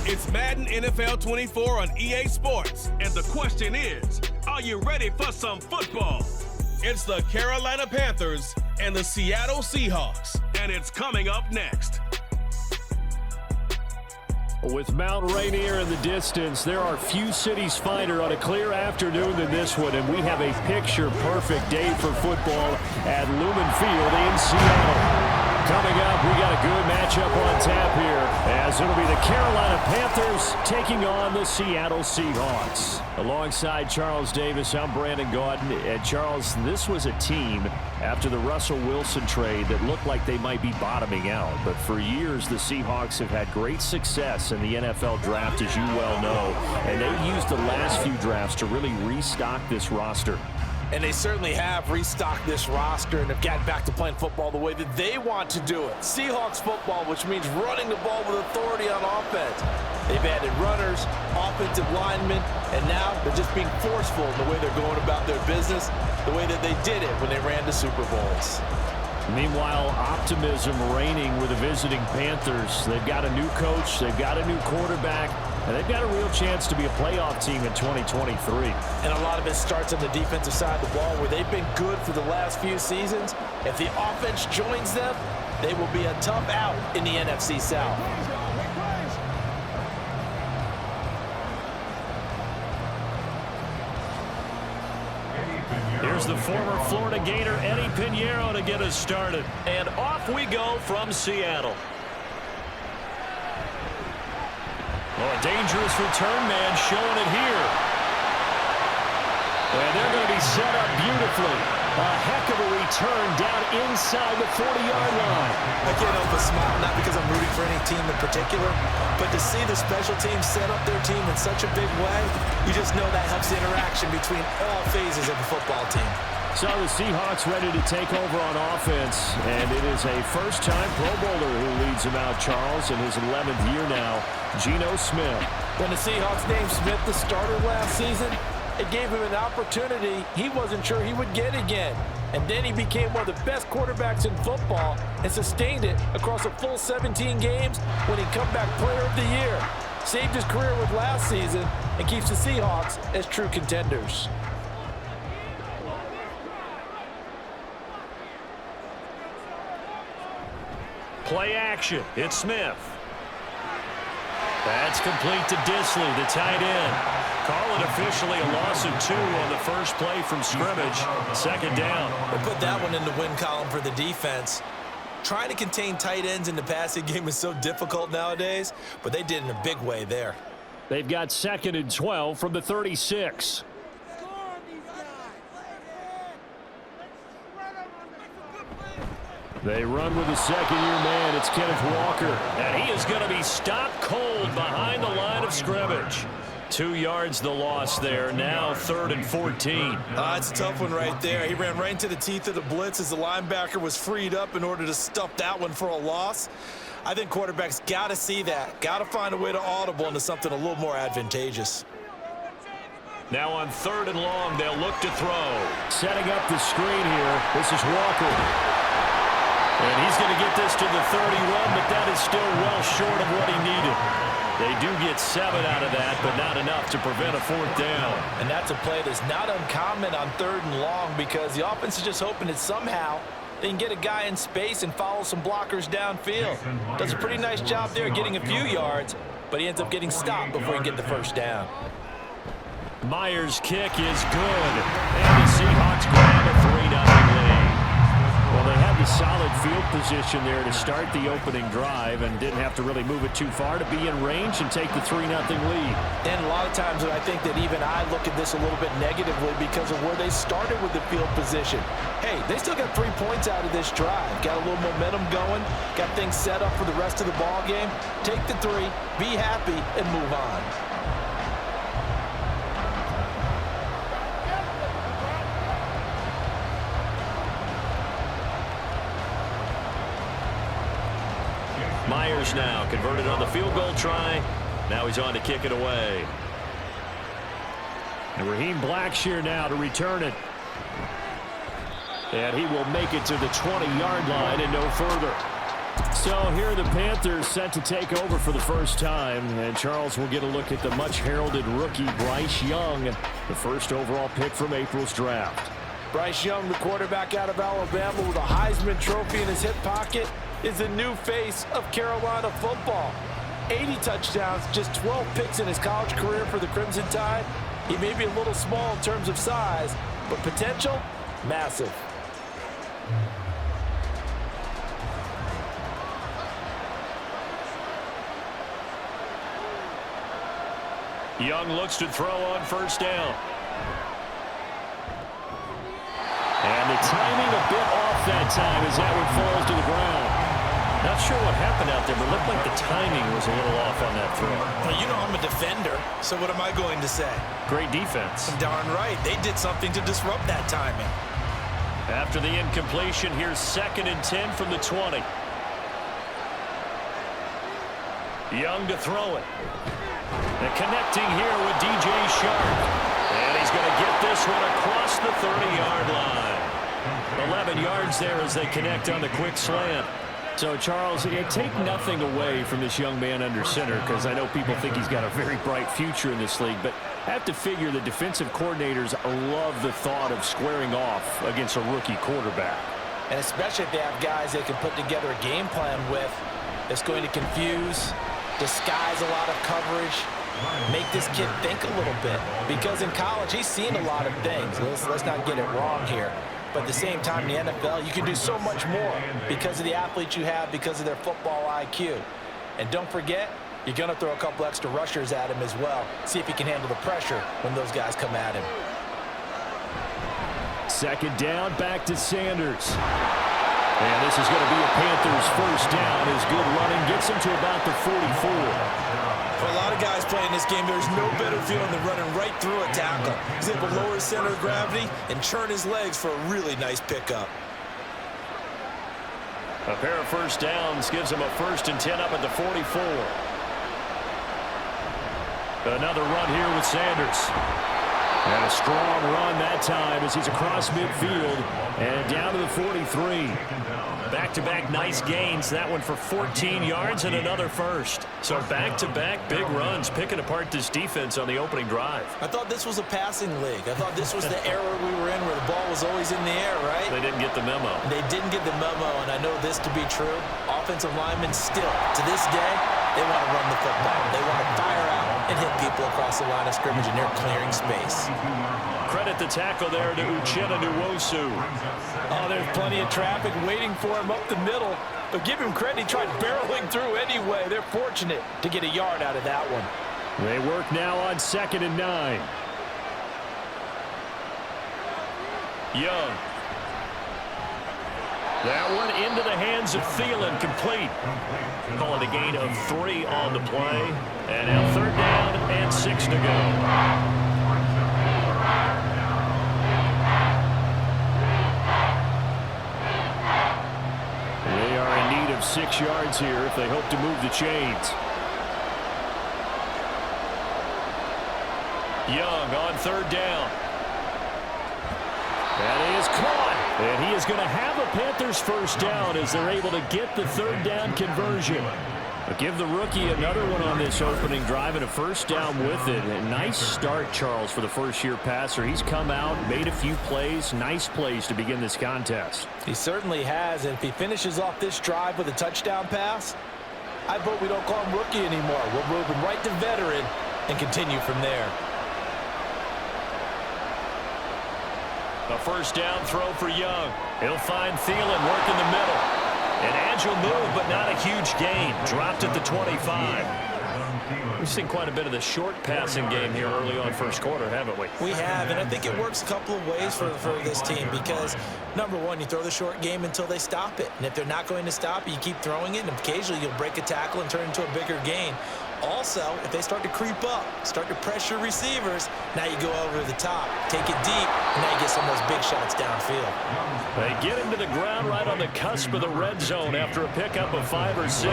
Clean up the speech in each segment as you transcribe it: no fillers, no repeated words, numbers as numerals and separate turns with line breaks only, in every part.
It's Madden NFL 24 on EA Sports. And the question is, are you ready for some football? It's the Carolina Panthers and the Seattle Seahawks. And it's coming up next.
With Mount Rainier in the distance, there are few cities finer on a clear afternoon than this one, and we have a picture-perfect day for football at Lumen Field in Seattle. Coming up, we got a good matchup on tap here, as it'll be the Carolina Panthers taking on the Seattle Seahawks. Alongside Charles Davis, I'm Brandon Gaudin. And Charles, this was a team after the Russell Wilson trade that looked like they might be bottoming out. But for years, the Seahawks have had great success in the NFL draft, as you well know. And they used the last few drafts to really restock this roster.
And they certainly have restocked this roster and have gotten back to playing football the way that they want to do it. Seahawks football, which means running the ball with authority on offense. They've added runners, offensive linemen, and now they're just being forceful in the way they're going about their business, the way that they did it when they ran the Super Bowls.
Meanwhile, optimism reigning with the visiting Panthers. They've got a new coach, they've got a new quarterback, and they've got a real chance to be a playoff team in 2023.
And a lot of it starts on the defensive side of the ball, where they've been good for the last few seasons. If the offense joins them, they will be a tough out in the NFC South.
Here's the former Florida Gator Eddie Pinheiro to get us started. And off we go from Seattle. Oh, a dangerous return man showing it here. And they're going to be set up beautifully. A heck of a return down inside the 40-yard line.
I can't help but smile, not because I'm rooting for any team in particular, but to see the special teams set up their team in such a big way, you just know that helps the interaction between all phases of the football team.
So the Seahawks ready to take over on offense, and it is a first-time Pro Bowler who leads them out, Charles, in his 11th year now, Geno Smith.
When the Seahawks named Smith the starter last season, it gave him an opportunity he wasn't sure he would get again. And then he became one of the best quarterbacks in football and sustained it across a full 17 games, winning comeback player of the year. Saved his career with last season and keeps the Seahawks as true contenders.
Play action. It's Smith. That's complete to Disley, the tight end. Call it officially a loss of 2 on the first play from scrimmage. Second down.
We'll put that one in the win column for the defense. Trying to contain tight ends in the passing game is so difficult nowadays, but they did in a big way there.
They've got 2nd and 12 from the 36. They run with the second-year man. It's Kenneth Walker. And he is going to be stopped cold behind the line of scrimmage. 2 yards the loss there. Now 3rd and 14.
It's a tough one right there. He ran right into the teeth of the blitz as the linebacker was freed up in order to stuff that one for a loss. I think quarterbacks got to see that. Got to find a way to audible into something a little more advantageous.
Now on 3rd and long, they'll look to throw. Setting up the screen here. This is Walker. And he's going to get this to the 31, but that is still well short of what he needed. They do get 7 out of that, but not enough to prevent a 4th down.
And that's a play that's not uncommon on 3rd and long, because the offense is just hoping that somehow they can get a guy in space and follow some blockers downfield. Does a pretty nice job there getting a few yards, but he ends up getting stopped before he can get the first down.
Myers' kick is good, and the Seahawks grab a 3-0 lead. Well, they had the solid field position there to start the opening drive and didn't have to really move it too far to be in range and take the 3-0 lead.
And a lot of times I think that even I look at this a little bit negatively because of where they started with the field position. Hey, they still got 3 points out of this drive. Got a little momentum going, got things set up for the rest of the ball game. Take the 3, be happy, and move on.
Myers now converted on the field goal try. Now he's on to kick it away. And Raheem Blackshear now to return it. And he will make it to the 20-yard line and no further. So here are the Panthers set to take over for the first time. And Charles will get a look at the much-heralded rookie Bryce Young, the first overall pick from April's draft.
Bryce Young, the quarterback out of Alabama with a Heisman Trophy in his hip pocket, is the new face of Carolina football. 80 touchdowns, just 12 picks in his college career for the Crimson Tide. He may be a little small in terms of size, but potential, massive.
Young looks to throw on first down. And the timing a bit off that time as that one falls to the ground. Not sure what happened out there, but it looked like the timing was a little off on that throw.
Well, you know I'm a defender, so what am I going to say?
Great defense.
Darn right. They did something to disrupt that timing.
After the incompletion, here's 2nd and 10 from the 20. Young to throw it. And connecting here with DJ Shark. And he's going to get this one across the 30-yard line. 11 yards there as they connect on the quick slant. So, Charles, take nothing away from this young man under center, because I know people think he's got a very bright future in this league, but I have to figure the defensive coordinators love the thought of squaring off against a rookie quarterback.
And especially if they have guys they can put together a game plan with that's going to confuse, disguise a lot of coverage, make this kid think a little bit. Because in college, he's seen a lot of things. Let's not get it wrong here. But at the same time, in the NFL, you can do so much more because of the athletes you have, because of their football IQ. And don't forget, you're going to throw a couple extra rushers at him as well. See if he can handle the pressure when those guys come at him.
2nd down, back to Sanders. And this is going to be a Panthers first down as good running gets him to about the 44.
For a lot of guys playing this game, there's no better feeling than running right through a tackle. He's able to lower his center of gravity and churn his legs for a really nice pickup.
A pair of first downs gives him a 1st and 10 up at the 44. Another run here with Sanders. And a strong run that time as he's across midfield and down to the 43. Back-to-back nice gains. That one for 14 yards and another first. So back-to-back big runs, picking apart this defense on the opening drive.
I thought this was a passing league. I thought this was the era we were in where the ball was always in the air, right?
They didn't get the memo.
They didn't get the memo, and I know this to be true. Offensive linemen still, to this day, they want to run the football. They want to fire out and hit people across the line of scrimmage, and they're clearing space.
Credit the tackle there to Uchenna Nwosu.
Oh, there's plenty of traffic waiting for him up the middle. But give him credit, he tried barreling through anyway. They're fortunate to get a yard out of that one.
They work now on 2nd and 9. Young. That one into the hands of Thielen, complete. Call it a gain of 3 on the play. And now 3rd down and 6 to go. They are in need of 6 yards here if they hope to move the chains. Young on 3rd down. That is caught. And he is going to have a Panthers first down as they're able to get the 3rd down conversion. But give the rookie another one on this opening drive and a first down with it. A nice start, Charles, for the first-year passer. He's come out, made a few plays, nice plays to begin this contest.
He certainly has, and if he finishes off this drive with a touchdown pass, I vote we don't call him rookie anymore. We'll move him right to veteran and continue from there.
A first down throw for Young. He'll find Thielen working the middle. An agile move, but not a huge gain. Dropped at the 25. We've seen quite a bit of the short passing game here early on first quarter, haven't we?
We have, and I think it works a couple of ways for this team because, number one, you throw the short game until they stop it. And if they're not going to stop it, you keep throwing it, and occasionally you'll break a tackle and turn it into a bigger gain. Also, if they start to creep up, start to pressure receivers, now you go over the top, take it deep, and now you get some of those big shots downfield.
They get him to the ground right on the cusp of the red zone after a pickup of 5 or 6.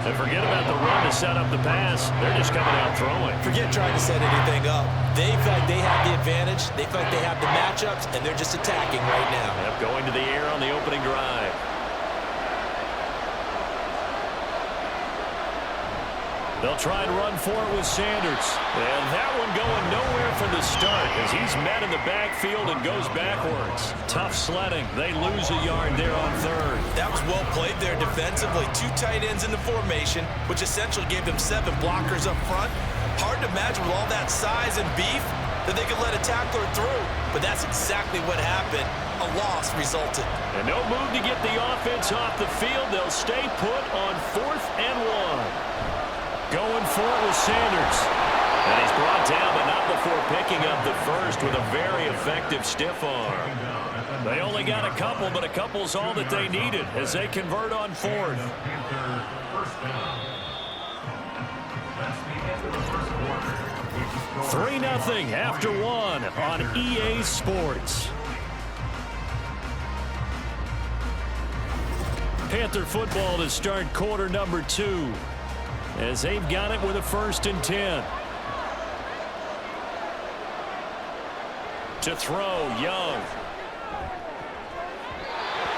And forget about the run to set up the pass. They're just coming out throwing.
Forget trying to set anything up. They feel like they have the advantage. They feel like they have the matchups, and they're just attacking right now.
Yep, going to the air on the opening drive. They'll try and run for it with Sanders. And that one going nowhere from the start as he's met in the backfield and goes backwards. Tough sledding. They lose a yard there on third.
That was well played there defensively. 2 tight ends in the formation, which essentially gave them 7 blockers up front. Hard to imagine with all that size and beef that they could let a tackler through. But that's exactly what happened. A loss resulted.
And no move to get the offense off the field. They'll stay put on 4th and 1. Going for it with Sanders. And he's brought down, but not before picking up the first with a very effective stiff arm. They only got a couple, but a couple's all that they needed as they convert on 4th. 3-0 after 1 on EA Sports. Panther football to start quarter number 2. As they've got it with a 1st and 10. To throw, Young.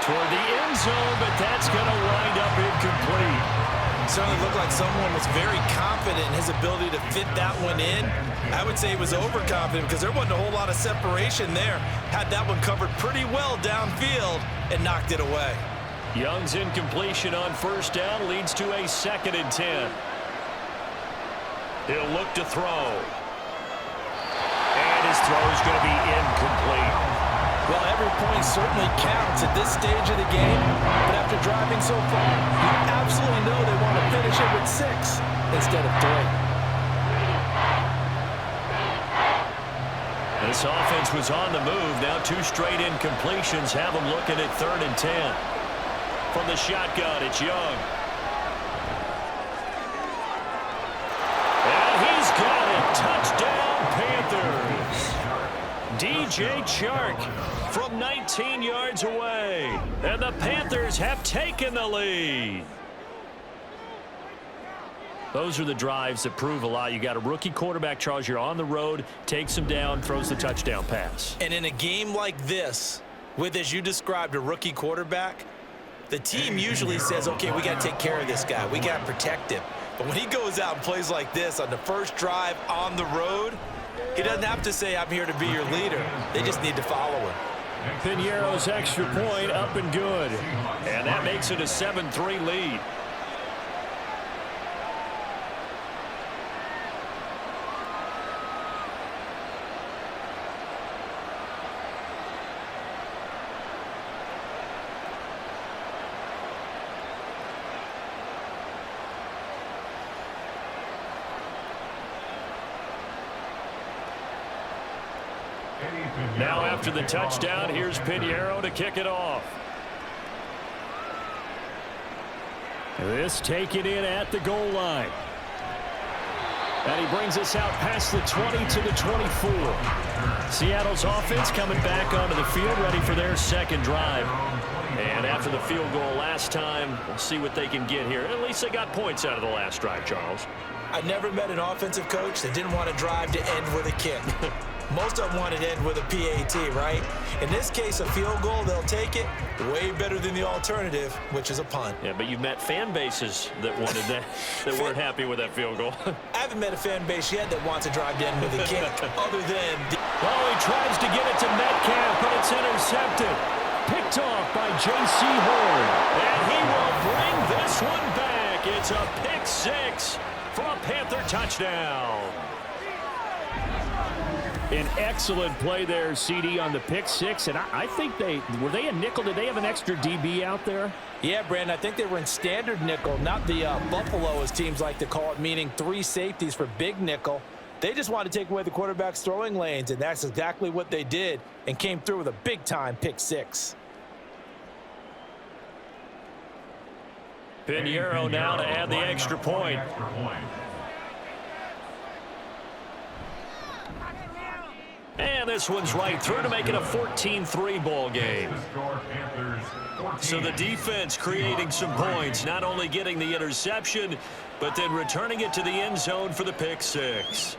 Toward the end zone, but that's going to wind up incomplete.
Certainly looked like someone was very confident in his ability to fit that one in. I would say he was overconfident because there wasn't a whole lot of separation there. Had that one covered pretty well downfield and knocked it away.
Young's incompletion on 1st down leads to a 2nd and 10. He'll look to throw. And his throw is going to be incomplete.
Well, every point certainly counts at this stage of the game. But after driving so far, you absolutely know they want to finish it with 6 instead of 3.
This offense was on the move. Now 2 straight incompletions have them looking at 3rd and 10. From the shotgun, it's Young. He's got it. Touchdown, Panthers. DJ Chark from 19 yards away. And the Panthers have taken the lead. Those are the drives that prove a lot. You got a rookie quarterback, Charles. You're on the road, takes him down, throws the touchdown pass.
And in a game like this, with, as you described, a rookie quarterback, the team usually says, okay, we got to take care of this guy. We got to protect him. But when he goes out and plays like this on the first drive on the road, he doesn't have to say, I'm here to be your leader. They just need to follow him.
Piñeiro's extra point up and good. And that makes it a 7-3 lead. Now after the touchdown, here's Piñeiro to kick it off. This taken in at the goal line. And he brings us out past the 20 to the 24. Seattle's offense coming back onto the field, ready for their 2nd drive. And after the field goal last time, we'll see what they can get here. At least they got points out of the last drive, Charles.
I never met an offensive coach that didn't want to drive to end with a kick. Most of them wanted to end with a PAT, right? In this case, a field goal, they'll take it. Way better than the alternative, which is a punt.
Yeah, but you've met fan bases that wanted that, that weren't happy with that field goal.
I haven't met a fan base yet that wants to drive to end with a kick, other than...
Oh, he tries to get it to Metcalf, but it's intercepted. Picked off by J.C. Horn. And he will bring this one back. It's a pick 6 for a Panther touchdown. An excellent play there, CD, on the pick 6. And I think were they a nickel? Did they have an extra DB out there?
Yeah, Brandon, I think they were in standard nickel, not the Buffalo, as teams like to call it, meaning 3 safeties for big nickel. They just wanted to take away the quarterback's throwing lanes, and that's exactly what they did, and came through with a big-time pick 6.
Piñeiro now to add the extra point. And this one's right through to make it a 14-3 ball game. So the defense creating some points, not only getting the interception, but then returning it to the end zone for the pick 6.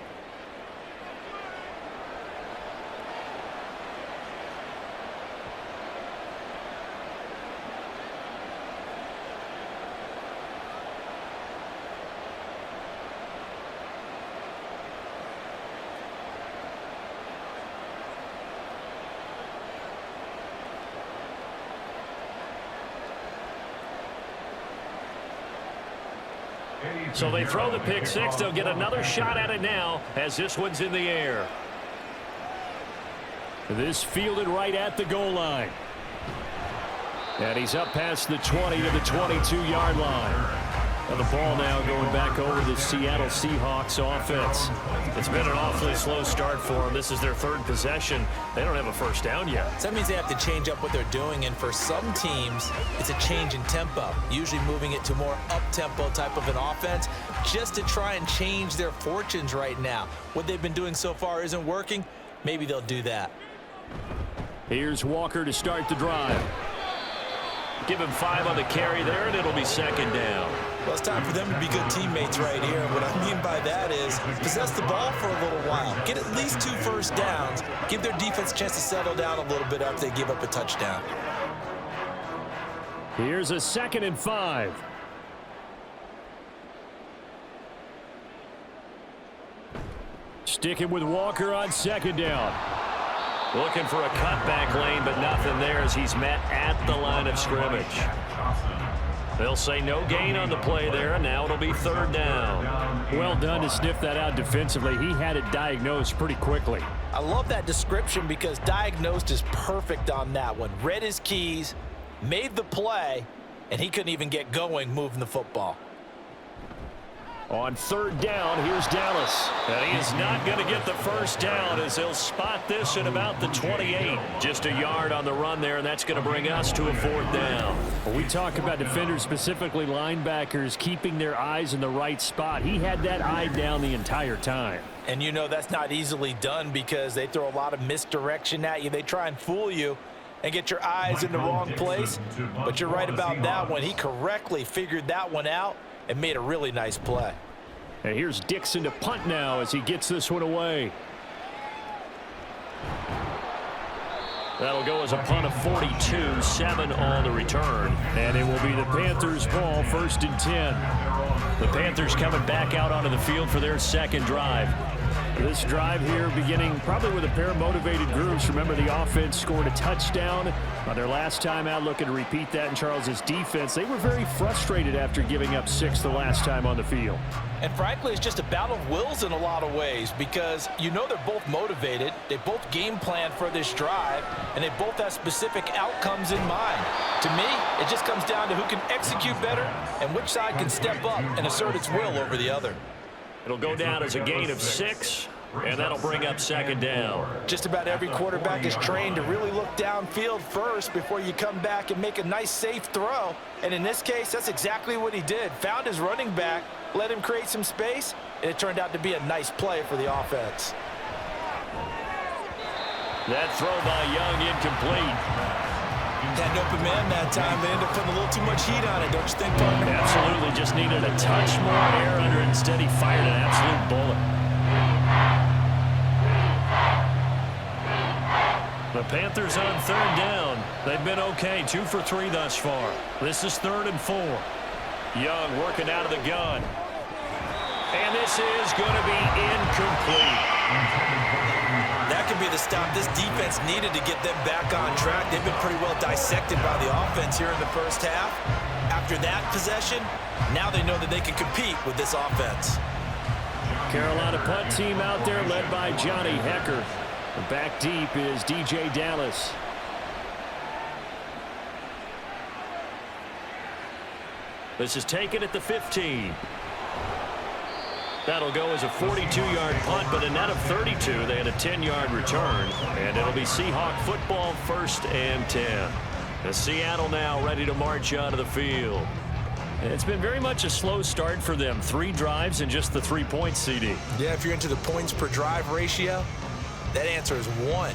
So they throw the pick six. They'll get another shot at it now as this one's in the air. This fielded right at the goal line. And he's up past the 20 to the 22-yard line. And the ball now going back over the Seattle Seahawks offense. It's been an awfully slow start for them. This is their third possession. They don't have a first down yet.
So that means they have to change up what they're doing, and for some teams, it's a change in tempo, usually moving it to more up-tempo type of an offense just to try and change their fortunes right now. What they've been doing so far isn't working. Maybe they'll do that.
Here's Walker to start the drive. Give him 5 on the carry there, and it'll be second down.
Well, it's time for them to be good teammates right here. What I mean by that is possess the ball for a little while. Get at least 2 first downs. Give their defense a chance to settle down a little bit after they give up a touchdown.
Here's a 2nd and 5. Sticking with Walker on 2nd down. Looking for a cutback lane, but nothing there as he's met at the line of scrimmage. They'll say no gain on the play there, and now it'll be 3rd down. Well done to sniff that out defensively. He had it diagnosed pretty quickly.
I love that description because diagnosed is perfect on that one. Read his keys, made the play, and he couldn't even get going moving the football.
On 3rd down, here's Dallas. And he is not going to get the first down as he'll spot this at about the 28. Just a yard on the run there, and that's going to bring us to a 4th down. When we talk about defenders, specifically linebackers, keeping their eyes in the right spot, he had that eye down the entire time.
And you know that's not easily done because they throw a lot of misdirection at you. They try and fool you and get your eyes in the wrong place. But you're right about that one. He correctly figured that one out and made a really nice play.
And here's Dixon to punt now as he gets this one away. That'll go as a punt of 42, 7 on the return. And it will be the Panthers' ball, 1st and 10. The Panthers coming back out onto the field for their 2nd drive. This drive here beginning probably with a pair of motivated groups. Remember, the offense scored a touchdown on their last time out, looking to repeat that in Charles's defense. They were very frustrated after giving up 6 the last time on the field.
And frankly, it's just a battle of wills in a lot of ways because you know they're both motivated. They both game plan for this drive, and they both have specific outcomes in mind. To me, it just comes down to who can execute better and which side can step up and assert its will over the other.
It'll go down as a gain of 6, and that'll bring up 2nd down.
Just about every quarterback is trained to really look downfield first before you come back and make a nice, safe throw. And in this case, that's exactly what he did. Found his running back, let him create some space, and it turned out to be a nice play for the offense.
That throw by Young incomplete.
Had an open man that time. They ended up putting a little too much heat on it, don't you think, partner?
Absolutely. Just needed a touch more air under it. Instead, he fired an absolute bullet. The Panthers on 3rd down. They've been okay. 2 for 3 thus far. This is 3rd and 4. Young working out of the gun. And this is going to be incomplete.
That could be the stop this defense needed to get them back on track. They've been pretty well dissected by the offense here in the first half. After that possession, now they know that they can compete with this offense.
Carolina punt team out there led by Johnny Hecker. Back deep is DJ Dallas. This is taken at the 15. That'll go as a 42-yard punt, but a net of 32. They had a 10-yard return, and it'll be Seahawk football, 1st and 10. The Seattle now ready to march onto the field. It's been very much a slow start for them. 3 drives and just the 3 points, CD.
Yeah, if you're into the points per drive ratio, that answer is 1.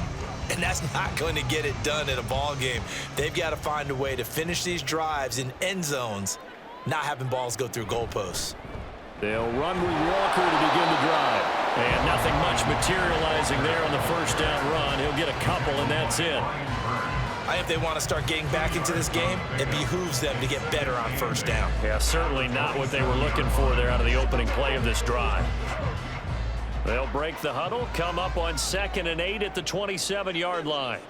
And that's not going to get it done in a ball game. They've got to find a way to finish these drives in end zones, not having balls go through goalposts.
They'll run with Walker to begin the drive. And nothing much materializing there on the 1st down run. He'll get a couple, and that's it.
If they want to start getting back into this game, it behooves them to get better on 1st down.
Yeah, certainly not what they were looking for there out of the opening play of this drive. They'll break the huddle, come up on 2nd and 8 at the 27-yard line.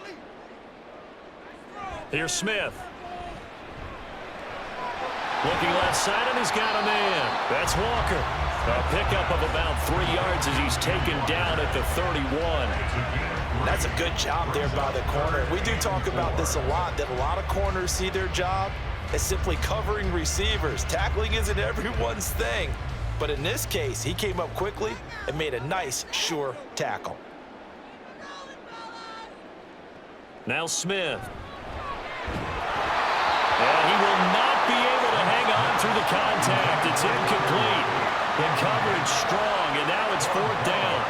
Here's Smith. Looking left side, and he's got a man. That's Walker. A pickup of about 3 yards as he's taken down at the 31.
That's a good job there by the corner. We do talk about this a lot, that a lot of corners see their job as simply covering receivers. Tackling isn't everyone's thing. But in this case, he came up quickly and made a nice, sure tackle.
Now Smith. And he will not be able to hang on through the contact. It's incomplete. The coverage strong, and now it's 4th down.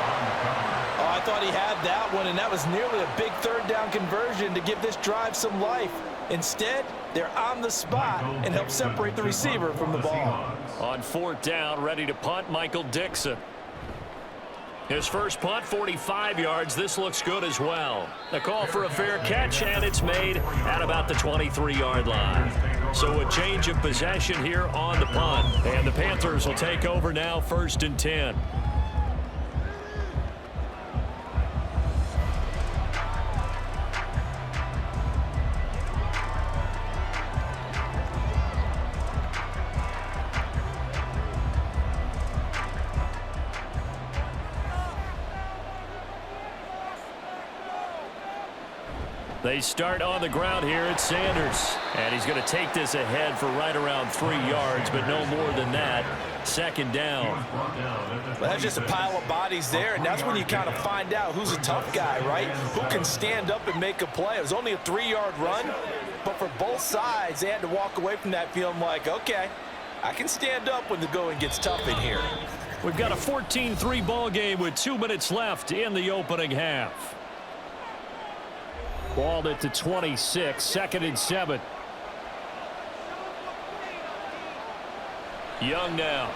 Oh, I thought he had that one, and that was nearly a big 3rd down conversion to give this drive some life. Instead, they're on the spot and help separate the receiver from the ball.
On 4th down, ready to punt, Michael Dixon. His first punt, 45 yards. This looks good as well. A call for a fair catch, and it's made at about the 23-yard line. So a change of possession here on the punt. And the Panthers will take over now, 1st and 10. They start on the ground here at Sanders. And he's going to take this ahead for right around 3 yards, but no more than that. 2nd down.
Well, that's just a pile of bodies there, and that's when you kind of find out who's a tough guy, right? Who can stand up and make a play. It was only a 3-yard run, but for both sides, they had to walk away from that feeling like, okay, I can stand up when the going gets tough in here.
We've got a 14-3 ball game with 2 minutes left in the opening half. Balled at the 26, 2nd and 7. Young now.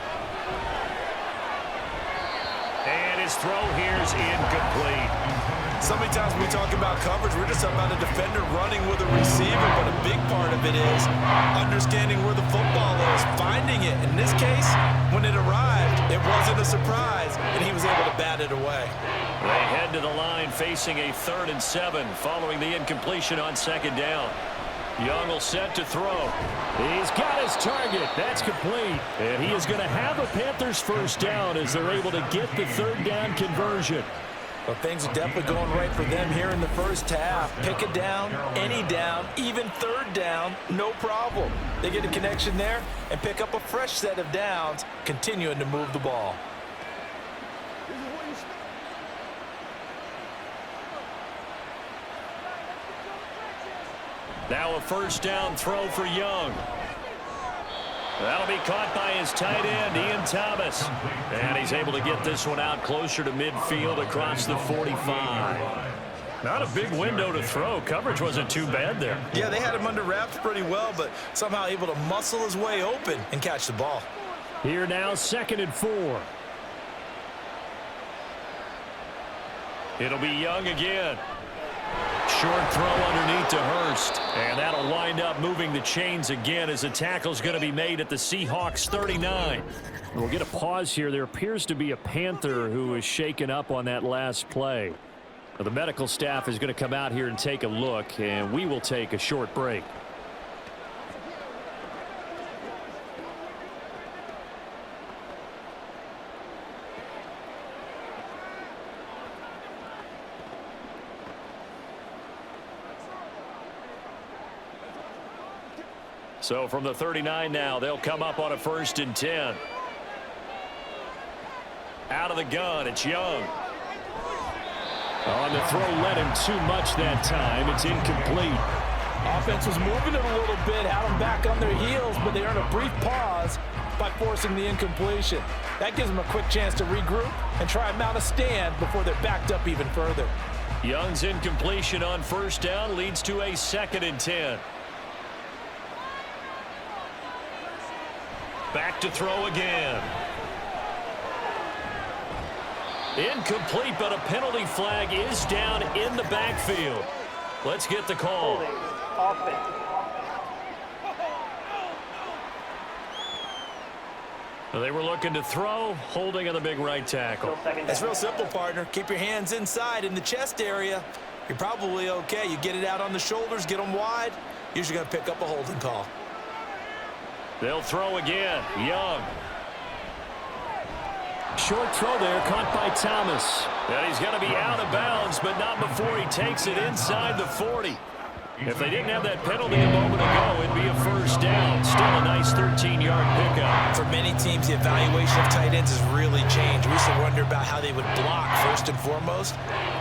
And his throw here is incomplete.
So many times when we talk about coverage, we're just talking about a defender running with a receiver, but a big part of it is understanding where the football is, finding it. In this case, when it arrived, it wasn't a surprise, and he was able to bat it away.
They head to the line facing a 3rd and 7 following the incompletion on 2nd down. Young will set to throw. He's got his target. That's complete. And he is going to have a Panthers 1st down as they're able to get the 3rd down conversion.
Well, things are definitely going right for them here in the first half. Pick a down, any down, even 3rd down, no problem. They get a connection there and pick up a fresh set of downs, continuing to move the ball.
Now a 1st down throw for Young. That'll be caught by his tight end, Ian Thomas. And he's able to get this one out closer to midfield across the 45. Not a big window to throw. Coverage wasn't too bad there.
Yeah, they had him under wraps pretty well, but somehow able to muscle his way open and catch the ball.
Here now, 2nd and 4. It'll be Young again. Short throw underneath to Hurst. And that'll wind up moving the chains again as the tackle's going to be made at the Seahawks 39. We'll get a pause here. There appears to be a Panther who is shaken up on that last play. Now, the medical staff is going to come out here and take a look, and we will take a short break. So from the 39 now, they'll come up on a 1st and 10. Out of the gun, it's Young. On the throw, led him too much that time. It's incomplete.
Offense was moving it a little bit, had them back on their heels, but they earned a brief pause by forcing the incompletion. That gives them a quick chance to regroup and try and mount a stand before they're backed up even further.
Young's incompletion on 1st down leads to a 2nd and 10. Back to throw again. Incomplete, but a penalty flag is down in the backfield. Let's get the call. They were looking to throw, holding on the big right tackle.
It's real simple, partner. Keep your hands inside in the chest area. You're probably okay. You get it out on the shoulders, get them wide. Usually going to pick up a holding call.
They'll throw again. Young. Short throw there, caught by Thomas. And he's going to be out of bounds, but not before he takes it inside the 40. If they didn't have that penalty a moment ago, it'd be a first down. Still a nice 13-yard pickup.
For many teams, the evaluation of tight ends has really changed. We used to wonder about how they would block first and foremost.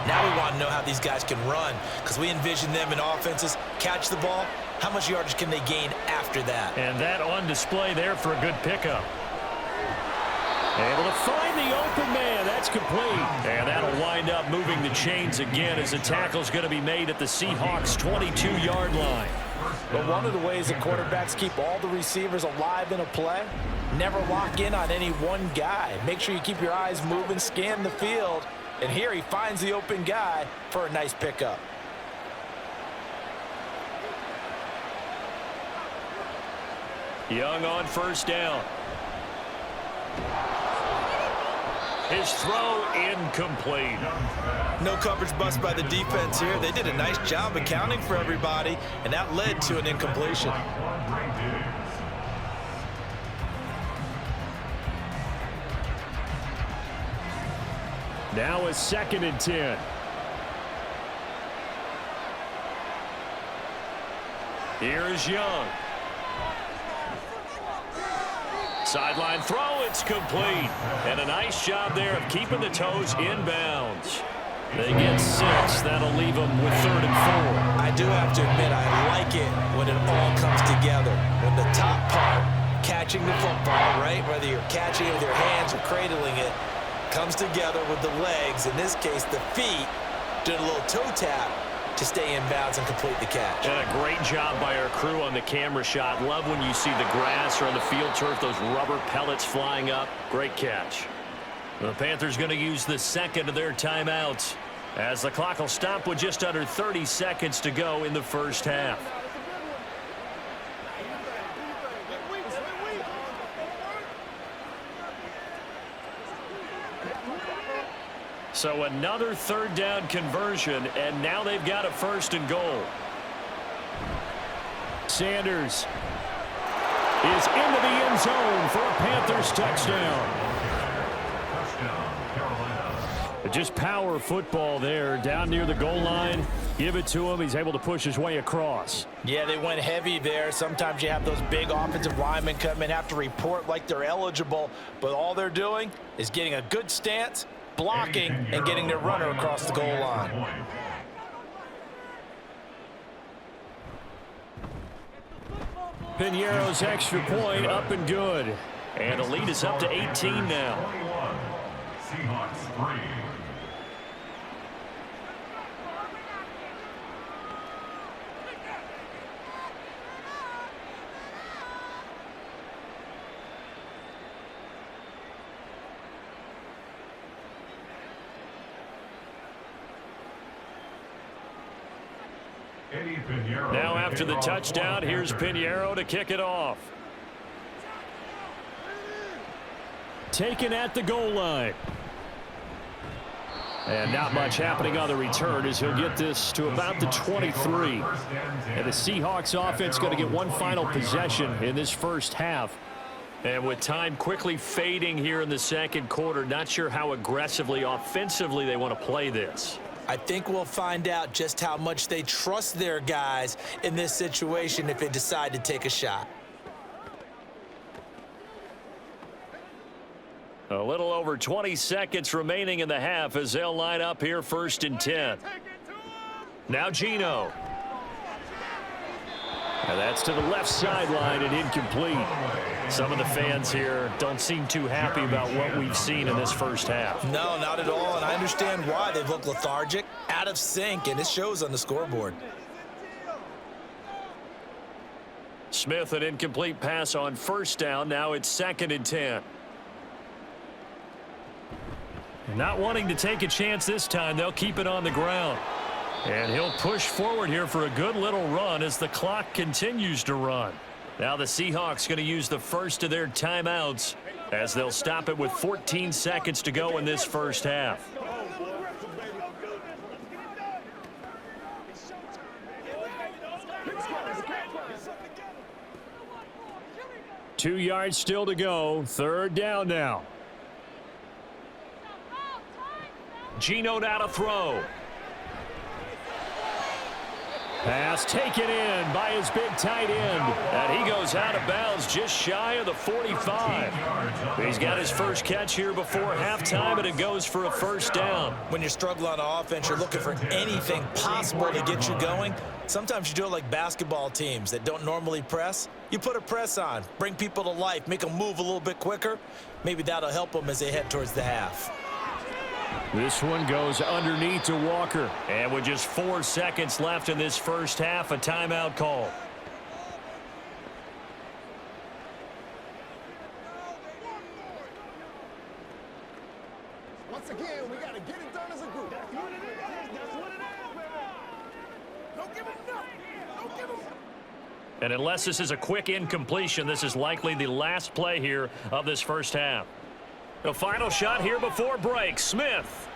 Now we want to know how these guys can run, because we envision them in offenses catch the ball. How much yardage can they gain after that?
And that on display there for a good pickup. Able to find the open man. That's complete. And that'll wind up moving the chains again as the tackle's going to be made at the Seahawks' 22-yard line.
But one of the ways that quarterbacks keep all the receivers alive in a play, never lock in on any one guy. Make sure you keep your eyes moving, scan the field. And here he finds the open guy for a nice pickup.
Young on first down. His throw incomplete.
No coverage bust by the defense here. They did a nice job accounting for everybody, and that led to an incompletion.
Now a 2nd and 10. Here is Young. Sideline throw, it's complete. And a nice job there of keeping the toes inbounds. They get 6. That'll leave them with 3rd and 4.
I do have to admit, I like it when it all comes together. When the top part, catching the football, right, whether you're catching it with your hands or cradling it, comes together with the legs, in this case the feet, doing a little toe tap to stay in bounds and complete the catch.
And a great job by our crew on the camera shot. Love when you see the grass or on the field turf, those rubber pellets flying up. Great catch. The Panthers going to use the 2nd of their timeouts as the clock will stop with just under 30 seconds to go in the first half. So another 3rd down conversion, and now they've got a 1st and goal. Sanders is into the end zone for a Panthers touchdown. Just power football there, down near the goal line. Give it to him. He's able to push his way across.
Yeah, they went heavy there. Sometimes you have those big offensive linemen come in, have to report like they're eligible, but all they're doing is getting a good stance, blocking, and getting their runner across the goal line.
Piñeiro's extra point up and good. And the lead is up to 18 now.
Seahawks 3.
Now after the touchdown, here's Piñeiro to kick it off. Taken at the goal line. And not much happening on the return as he'll get this to about the 23. And the Seahawks offense going to get one final possession in this first half. And with time quickly fading here in the second quarter, not sure how aggressively, offensively they want to play this.
I think we'll find out just how much they trust their guys in this situation if they decide to take a shot.
A little over 20 seconds remaining in the half as they'll line up here 1st and 10. Now Gino. And that's to the left sideline and incomplete. Some of the fans here don't seem too happy about what we've seen in this first half.
No, not at all, and I understand why. They've looked lethargic, out of sync, and it shows on the scoreboard.
Smith, an incomplete pass on 1st down. Now it's 2nd and 10. Not wanting to take a chance this time, they'll keep it on the ground. And he'll push forward here for a good little run as the clock continues to run. Now the Seahawks going to use the first of their timeouts as they'll stop it with 14 seconds to go in this first half. 2 yards still to go. 3rd down now. Geno now to throw. Pass taken in by his big tight end. And he goes out of bounds just shy of the 45. He's got his first catch here before halftime, and it goes for a 1st down.
When you're struggling on offense, you're looking for anything possible to get you going. Sometimes you do it like basketball teams that don't normally press. You put a press on, bring people to life, make them move a little bit quicker. Maybe that'll help them as they head towards the half.
This one goes underneath to Walker. And with just 4 seconds left in this first half, a timeout call.
Once again, we got to get it done as a group. That's what it is. That's what it is, baby. Don't give him nothing. Don't give him.
And unless this is a quick incompletion, this is likely the last play here of this first half. The final shot here before break. Smith.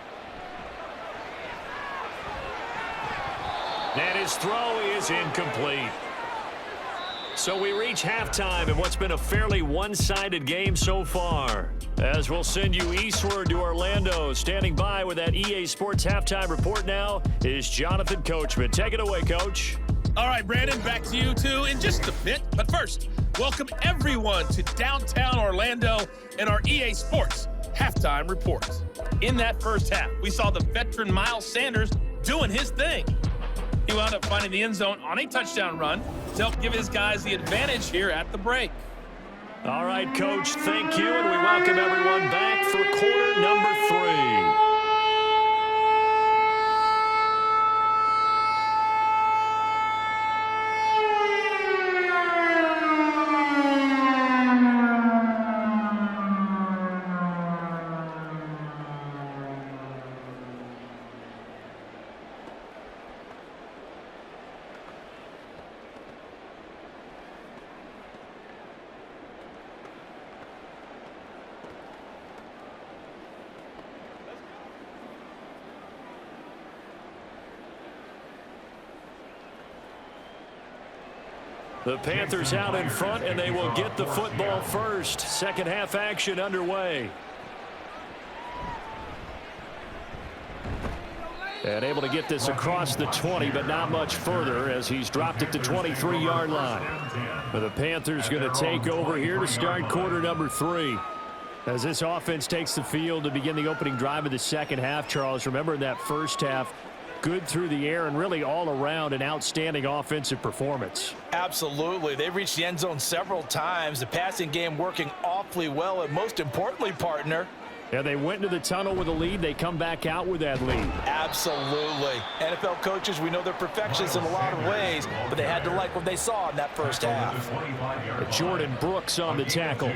And his throw is incomplete. So we reach halftime in what's been a fairly one-sided game so far. As we'll send you eastward to Orlando. Standing by with that EA Sports halftime report now is Jonathan Coachman. Take it away, Coach.
All right, Brandon, back to you two in just a bit. But first, welcome everyone to downtown Orlando and our EA Sports halftime report. In that first half, we saw the veteran Miles Sanders doing his thing. He wound up finding the end zone on a touchdown run to help give his guys the advantage here at the break.
All right, Coach, thank you, and we welcome everyone back for quarter number 3. The Panthers out in front, and they will get the football first. Second half action underway. And able to get this across the 20, but not much further as he's dropped it to 23-yard line. But the Panthers going to take over here to start quarter number 3. As this offense takes the field to begin the opening drive of the second half, Charles, remember in that first half, good through the air and really all around an outstanding offensive performance.
Absolutely. They reached the end zone several times. The passing game working awfully well, and most importantly, partner,
yeah, they went into the tunnel with a lead. They come back out with that lead.
Absolutely. NFL coaches, we know they're perfectionists in a lot of ways, but they had to like what they saw in that first half.
Jordan Brooks on the tackle.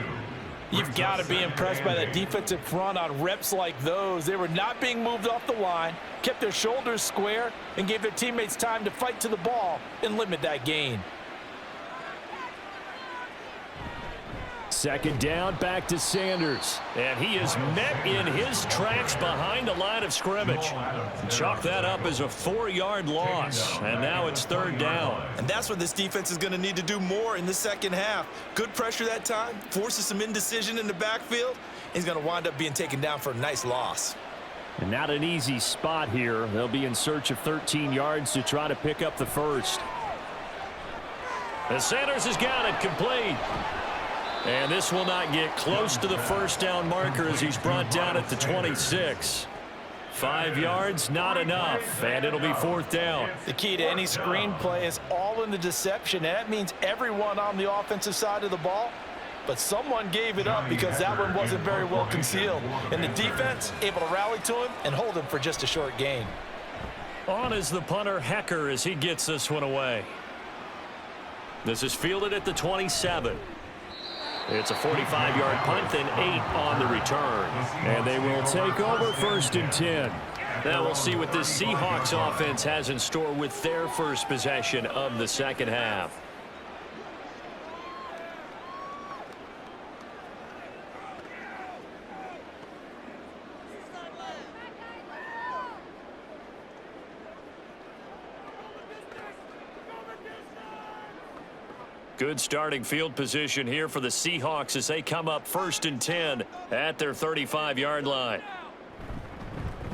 You've got to be impressed by that defensive front on reps like those. They were not being moved off the line, kept their shoulders square, and gave their teammates time to fight to the ball and limit that gain.
Second down, back to Sanders. And he is met in his tracks behind the line of scrimmage. Chalk that up as a 4-yard loss. And now it's third down.
And that's what this defense is going to need to do more in the second half. Good pressure that time, forces some indecision in the backfield. He's going to wind up being taken down for a nice loss.
And not an easy spot here. They'll be in search of 13 yards to try to pick up the first. And Sanders has got it complete. And this will not get close to the first down marker as he's brought down at the 26. 5 yards, not enough, and it'll be fourth down.
The key to any screen play is all in the deception, and that means everyone on the offensive side of the ball, but someone gave it up because that one wasn't very well concealed. And the defense able to rally to him and hold him for just a short gain.
On is the punter, Hecker, as he gets this one away. This is fielded at the 27. It's a 45-yard punt, then 8 on the return. And they will take over first and 10. Now we'll see what this Seahawks offense has in store with their first possession of the second half. Good starting field position here for the Seahawks as they come up 1st and 10 at their 35-yard line.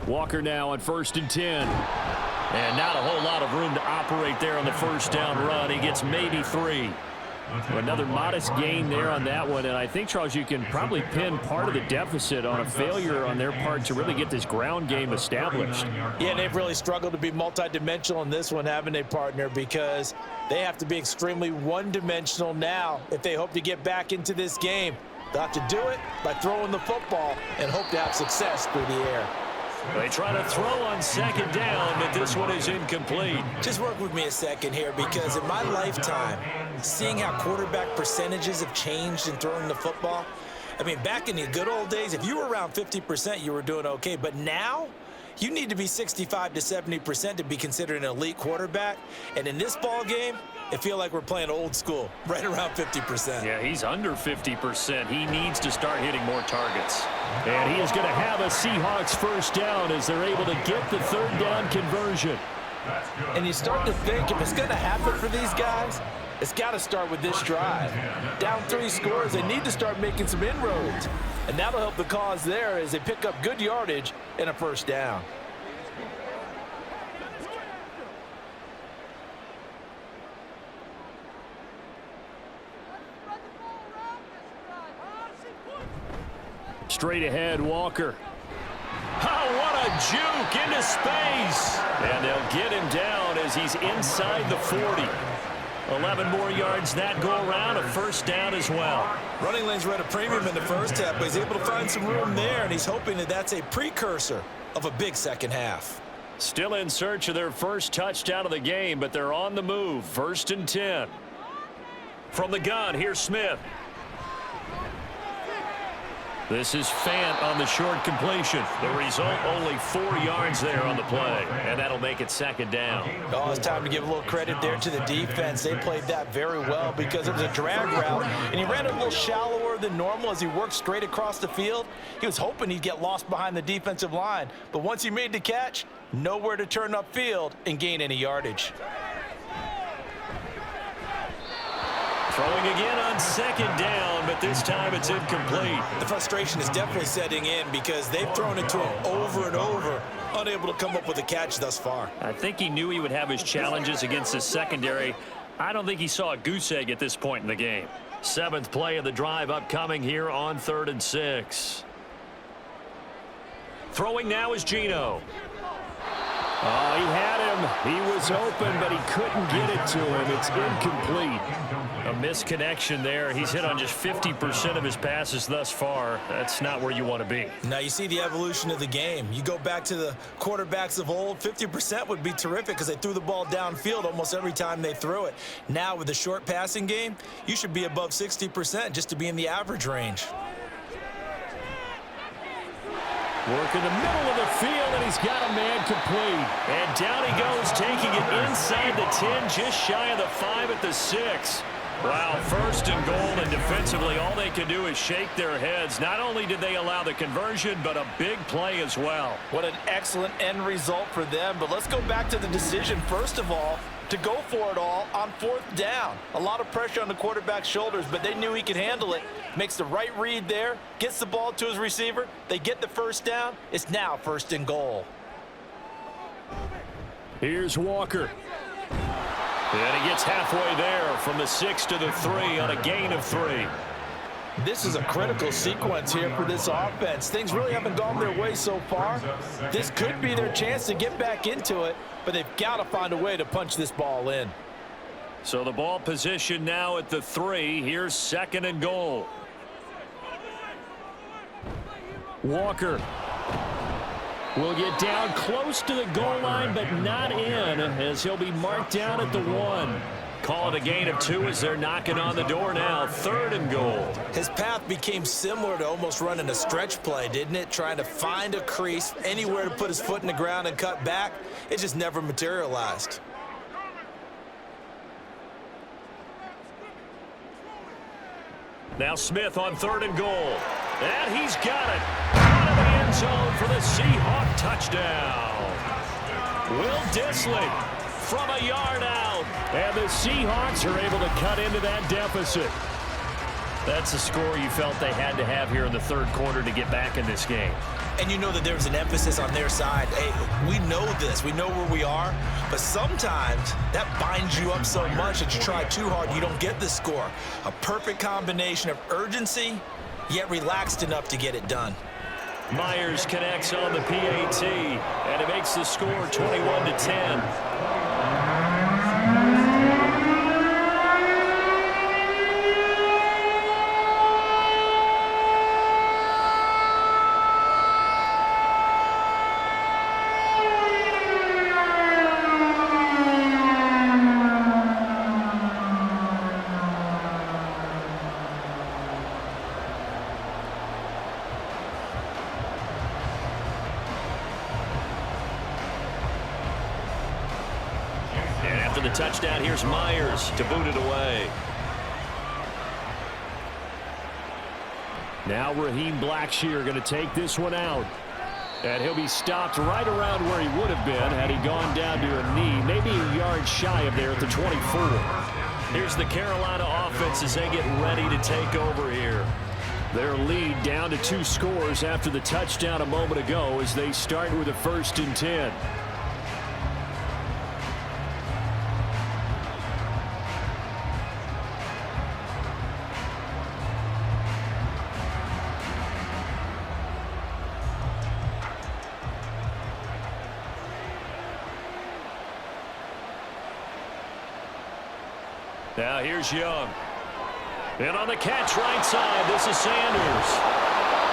Walker now on 1st and 10. And not a whole lot of room to operate there on the first down run. He gets maybe 3. Another modest gain there on that one, and I think, Charles, you can probably pin part of the deficit on a failure on their part to really get this ground game established.
Yeah, they've really struggled to be multidimensional in this one, haven't they, partner, because they have to be extremely one-dimensional now if they hope to get back into this game. They'll have to do it by throwing the football and hope to have success through the air.
They try to throw on 2nd down, but this one is incomplete.
Just work with me a second here, because in my lifetime, seeing how quarterback percentages have changed in throwing the football, I mean, back in the good old days, if you were around 50%, you were doing okay. But now, you need to be 65 to 70% to be considered an elite quarterback. And in this ball game, I feel like we're playing old school, right around 50%.
Yeah, he's under 50%. He needs to start hitting more targets. And he is going to have a Seahawks first down as they're able to get the 3rd down conversion.
And you start to think if it's going to happen for these guys, it's got to start with this drive. Down 3 scores, they need to start making some inroads. And that'll help the cause there as they pick up good yardage and a first down.
Straight ahead, Walker. Oh, what a juke into space. And they'll get him down as he's inside the 40. 11 more yards that go around, a first down as well.
Running lanes were at a premium in the first half, but he's able to find some room there, and he's hoping that that's a precursor of a big second half.
Still in search of their first touchdown of the game, but they're on the move. 1st and 10. From the gun, here's Smith. This is Fant on the short completion. The result, only 4 yards there on the play, and that'll make it 2nd down.
Oh, it's time to give a little credit there to the defense. They played that very well because it was a drag route, and he ran a little shallower than normal as he worked straight across the field. He was hoping he'd get lost behind the defensive line, but once he made the catch, nowhere to turn upfield and gain any yardage.
Throwing again on 2nd down, but this time it's incomplete.
The frustration is definitely setting in because they've thrown it to him over and over, unable to come up with a catch thus far.
I think he knew he would have his challenges against his secondary. I don't think he saw a goose egg at this point in the game. 7th play of the drive upcoming here on 3rd and 6. Throwing now is Geno. Oh, he had him. He was open, but he couldn't get it to him. It's incomplete. A misconnection there. He's hit on just 50% of his passes thus far. That's not where you want to be.
Now you see the evolution of the game. You go back to the quarterbacks of old, 50% would be terrific because they threw the ball downfield almost every time they threw it. Now with the short passing game, you should be above 60% just to be in the average range.
Work in the middle of the field, and he's got a man complete. And down he goes, taking it inside the 10, just shy of the 5 at the 6. Wow, 1st and goal, and defensively all they can do is shake their heads. Not only did they allow the conversion, but a big play as well.
What an excellent end result for them. But let's go back to the decision, first of all, to go for it all on 4th down. A lot of pressure on the quarterback's shoulders, but they knew he could handle it. Makes the right read there, gets the ball to his receiver. They get the first down. It's now 1st and goal.
Here's Walker. And he gets halfway there from the 6 to the 3 on a gain of 3.
This is a critical sequence here for this offense. Things really haven't gone their way so far. This could be their chance to get back into it, but they've got to find a way to punch this ball in.
So the ball position now at the 3. Here's 2nd and goal. Walker will get down close to the goal line, but not in, as he'll be marked down at the 1. Call it a gain of 2 as they're knocking on the door now. 3rd and goal.
His path became similar to almost running a stretch play, didn't it? Trying to find a crease, anywhere to put his foot in the ground and cut back. It just never materialized.
Now Smith on 3rd and goal. And he's got it. Out of the end zone for the Seahawk touchdown. Will Dissly from a yard out. And the Seahawks are able to cut into that deficit. That's a score you felt they had to have here in the third quarter to get back in this game.
And you know that there was an emphasis on their side. Hey, we know this. We know where we are. But sometimes that binds you up so much that you try too hard, you don't get the score. A perfect combination of urgency, yet relaxed enough to get it done.
Myers connects on the PAT, and it makes the score 21-10. The touchdown, here's Myers to boot it away. Now Raheem Blackshear going to take this one out. And he'll be stopped right around where he would have been had he gone down to a knee, maybe a yard shy of there at the 24. Here's the Carolina offense as they get ready to take over here. Their lead down to 2 scores after the touchdown a moment ago as they start with a 1st and 10. Now here's Young. And on the catch right side, this is Sanders.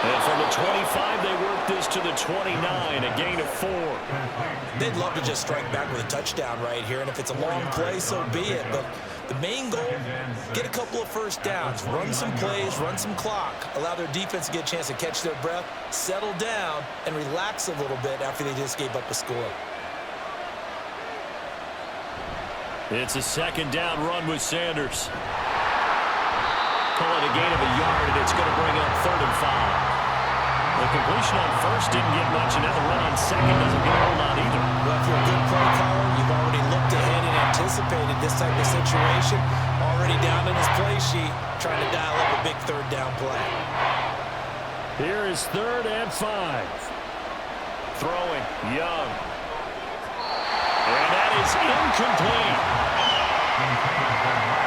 And from the 25, they work this to the 29, a gain of 4.
They'd love to just strike back with a touchdown right here, and if it's a long play, so be it. But the main goal, get a couple of first downs, run some plays, run some clock, allow their defense to get a chance to catch their breath, settle down, and relax a little bit after they just gave up a score.
It's a 2nd down run with Sanders. Call it a gain of a yard, and it's going to bring up 3rd and 5. The completion on 1st didn't get much, and now the run on 2nd doesn't get a whole lot either.
Well, if you're a good play caller, you've already looked ahead and anticipated this type of situation. Already down in his play sheet, trying to dial up a big 3rd down play.
Here is 3rd and 5. Throwing, Young. And that is incomplete.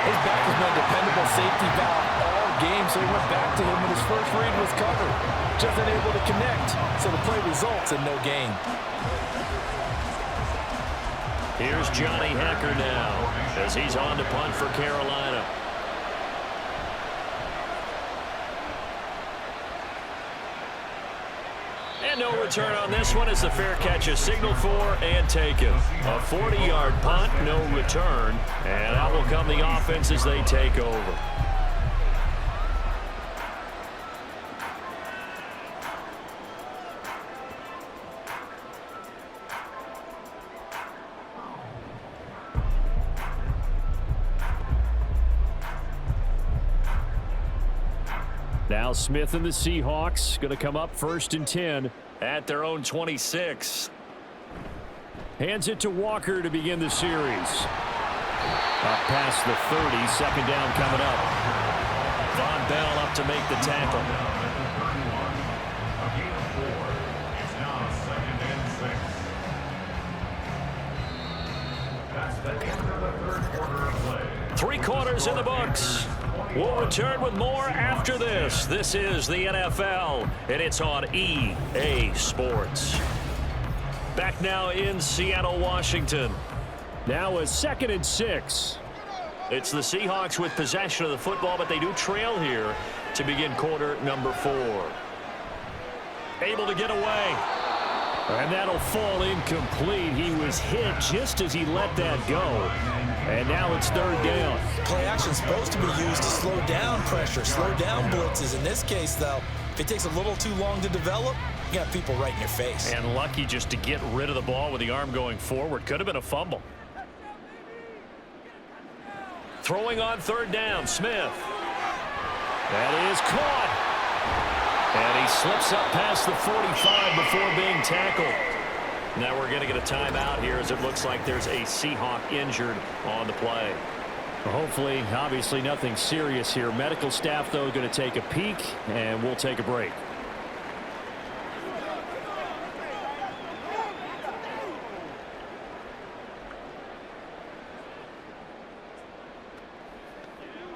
His back has been a dependable safety valve all game, so he went back to him when his first read was covered. Just unable to connect, so the play results in no gain.
Here's Johnny Hecker now as he's on to punt for Carolina. And no return on this one as the fair catch is signaled for and taken. A 40-yard punt, no return. And out will come the offense as they take over. Now Smith and the Seahawks going to come up 1st and 10 at their own 26. Hands it to Walker to begin the series. Up past the 30, 2nd down coming up. Von Bell up to make the tackle. Three quarters in the books. We'll return with more after this. This is the NFL, and it's on EA Sports. Back now in Seattle, Washington. Now a 2nd and 6. It's the Seahawks with possession of the football, but they do trail here to begin quarter number 4. Able to get away. And that'll fall incomplete. He was hit just as he let that go. And now it's 3rd down.
Play action supposed to be used to slow down pressure, slow down blitzes. In this case, though, if it takes a little too long to develop, you got people right in your face.
And lucky just to get rid of the ball with the arm going forward. Could have been a fumble. Throwing on 3rd down, Smith. That is caught. And he slips up past the 45 before being tackled. Now we're going to get a timeout here as it looks like there's a Seahawk injured on the play. Well, hopefully, obviously nothing serious here. Medical staff, though, going to take a peek, and we'll take a break.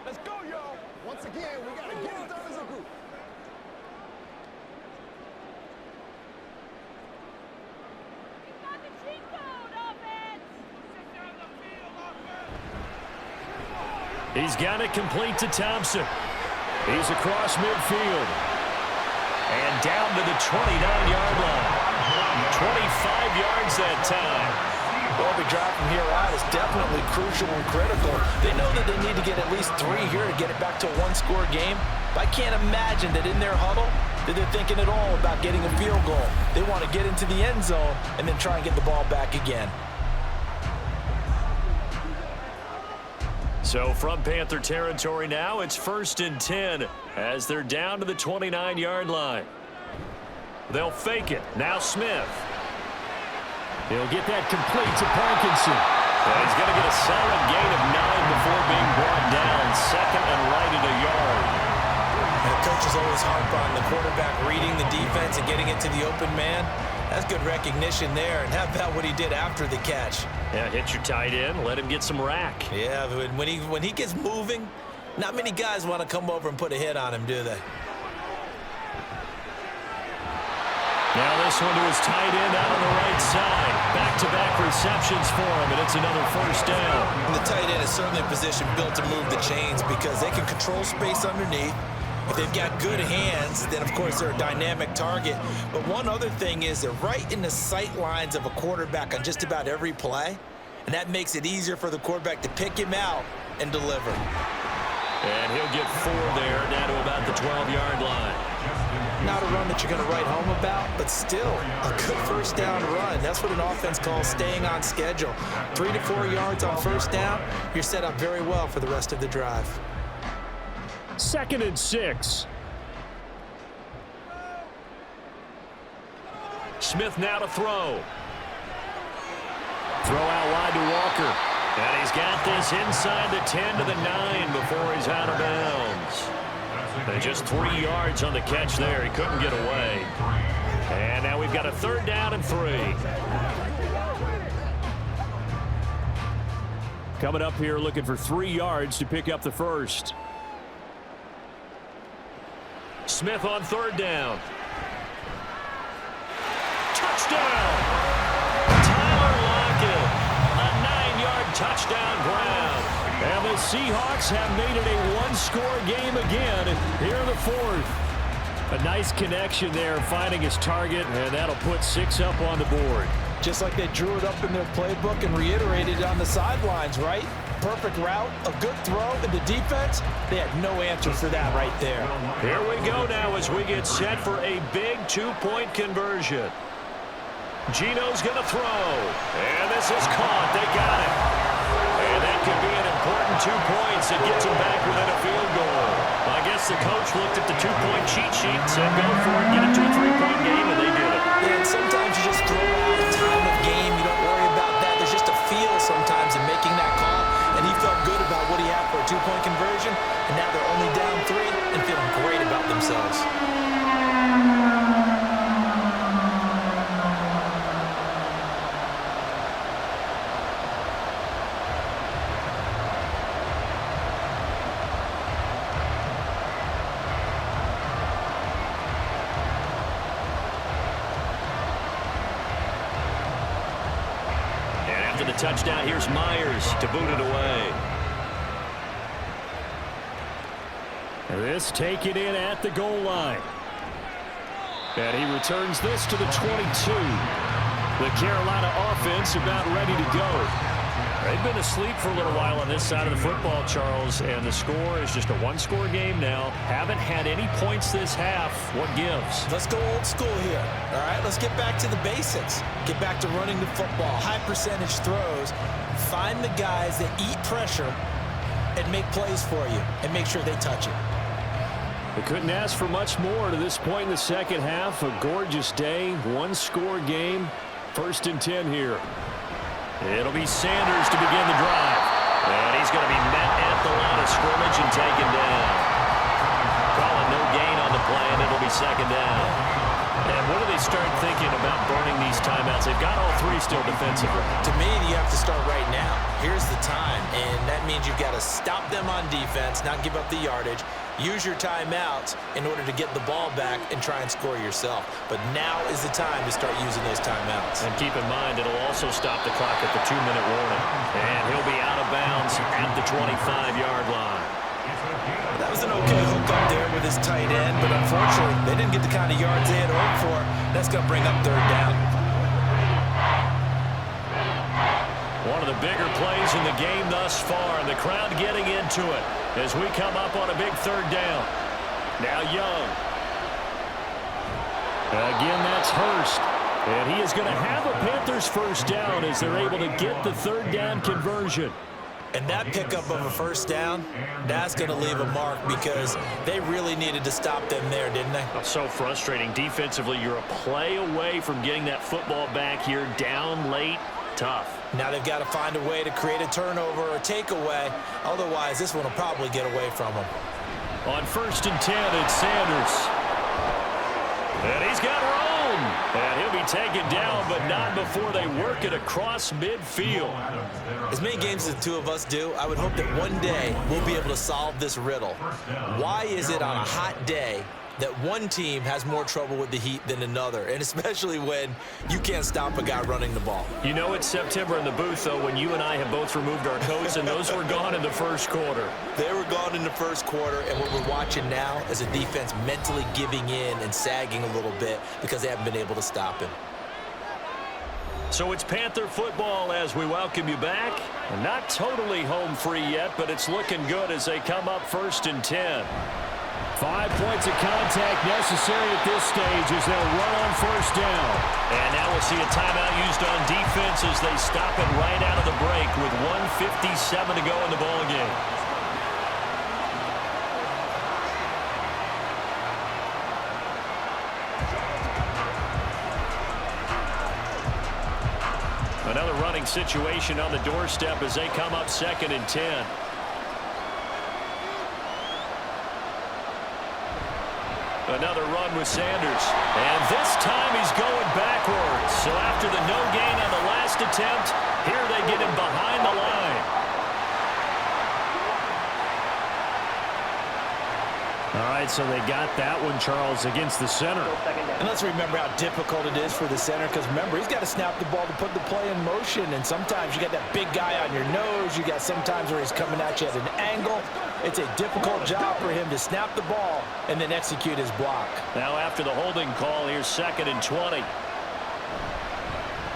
Let's go, y'all. Once again, we got to get it done as a group.
He's got it complete to Thompson. He's across midfield. And down to the 29-yard line. 25 yards that time.
Well, the drive from here out is definitely crucial and critical. They know that they need to get at least 3 here to get it back to a one-score game. But I can't imagine that in their huddle that they're thinking at all about getting a field goal. They want to get into the end zone and then try and get the ball back again.
So from Panther territory now, it's 1st and 10 as they're down to the 29-yard line. They'll fake it. Now Smith. He'll get that complete to Parkinson. And he's going to get a solid gain of 9 before being brought down. 2nd and right at a yard.
And the coaches always harp on the quarterback reading the defense and getting it to the open man. That's good recognition there. And how about what he did after the catch?
Yeah, hit your tight end. Let him get some rack.
Yeah, but when he gets moving, not many guys want to come over and put a hit on him, do they?
Now this one to his tight end out on the right side. Back-to-back receptions for him, and it's another 1st down.
And the tight end is certainly a position built to move the chains because they can control space underneath. If they've got good hands, then of course they're a dynamic target. But one other thing is they're right in the sight lines of a quarterback on just about every play. And that makes it easier for the quarterback to pick him out and deliver.
And he'll get 4 there, down to about the 12-yard line.
Not a run that you're going to write home about, but still a good 1st down run. That's what an offense calls staying on schedule. 3 to 4 yards on 1st down, you're set up very well for the rest of the drive.
2nd and 6. Smith now to throw. Throw out wide to Walker. And he's got this inside the 10 to the 9 before he's out of bounds. And just 3 yards on the catch there. He couldn't get away. And now we've got a 3rd down and 3. Coming up here looking for 3 yards to pick up the 1st. Smith on 3rd down. Touchdown! Tyler Lockett. A 9-yard touchdown ground. And the Seahawks have made it a one-score game again here in the 4th. A nice connection there, finding his target, and that'll put 6 up on the board.
Just like they drew it up in their playbook and reiterated it on the sidelines, right? Perfect route, a good throw, and the defense, they had no answer for that right there.
Here we go now as we get set for a big 2-point conversion. Gino's going to throw, and this is caught. They got it. And that could be an important 2 points that gets them back within a field goal. I guess the coach looked at the 2-point cheat sheet, said go for it, get it to a 3-point game, and they did it.
Yeah, and sometimes you just throw out a time of game. You don't worry about that. There's just a feel sometimes in making that call. And he felt good about what he had for a 2-point conversion. And now they're only down 3 and feeling great about themselves.
The touchdown, here's Myers to boot it away. This taken in at the goal line. And he returns this to the 22. The Carolina offense about ready to go. They've been asleep for a little while on this side of the football, Charles, and the score is just a one-score game now. Haven't had any points this half. What gives?
Let's go old school here, all right? Let's get back to the basics. Get back to running the football, high percentage throws. Find the guys that eat pressure and make plays for you and make sure they touch it.
They couldn't ask for much more to this point in the second half. A gorgeous day, one-score game. 1st and 10 here. It'll be Sanders to begin the drive. And he's going to be met at the line of scrimmage and taken down. Calling no gain on the play, and it'll be 2nd down. And when do they start thinking about burning these timeouts? They've got all 3 still defensively.
To me, you have to start right now. Here's the time, and that means you've got to stop them on defense, not give up the yardage, use your timeouts in order to get the ball back and try and score yourself. But now is the time to start using those timeouts.
And keep in mind, it'll also stop the clock at the 2-minute warning. And he'll be out of bounds at the 25-yard line.
That was an okay hook up there with his tight end, but unfortunately, they didn't get the kind of yards they had hoped for. That's going to bring up 3rd down.
One of the bigger plays in the game thus far, and the crowd getting into it as we come up on a big 3rd down. Now Young. Again, that's Hurst. And he is going to have a Panthers 1st down as they're able to get the 3rd down conversion.
And that pickup of a 1st down, that's going to leave a mark because they really needed to stop them there, didn't they?
So frustrating. Defensively, you're a play away from getting that football back here down late. Tough.
Now they've got to find a way to create a turnover or takeaway. Otherwise, this one will probably get away from them.
On 1st and 10, it's Sanders. And he's got room. And he'll be taken down, but not before they work it across midfield.
As many games as the 2 of us do, I would hope that one day we'll be able to solve this riddle. Why is it on a hot day that one team has more trouble with the heat than another, and especially when you can't stop a guy running the ball?
You know it's September in the booth, though, when you and I have both removed our coats, and those were gone in the 1st quarter.
They were gone in the 1st quarter, and what we're watching now is a defense mentally giving in and sagging a little bit because they haven't been able to stop him.
So it's Panther football as we welcome you back. Not totally home free yet, but it's looking good as they come up 1st and 10. 5 points of contact necessary at this stage as they'll run on 1st down. And now we'll see a timeout used on defense as they stop it right out of the break with 1:57 to go in the ball game. Another running situation on the doorstep as they come up 2nd and 10. Another run with Sanders. And this time he's going backwards. So after the no gain on the last attempt, here they get him behind the line. All right, so they got that one, Charles, against the center.
And let's remember how difficult it is for the center because, remember, he's got to snap the ball to put the play in motion. And sometimes you got that big guy on your nose. You got sometimes where he's coming at you at an angle. It's a difficult job for him to snap the ball and then execute his block.
Now after the holding call, here's 2nd and 20.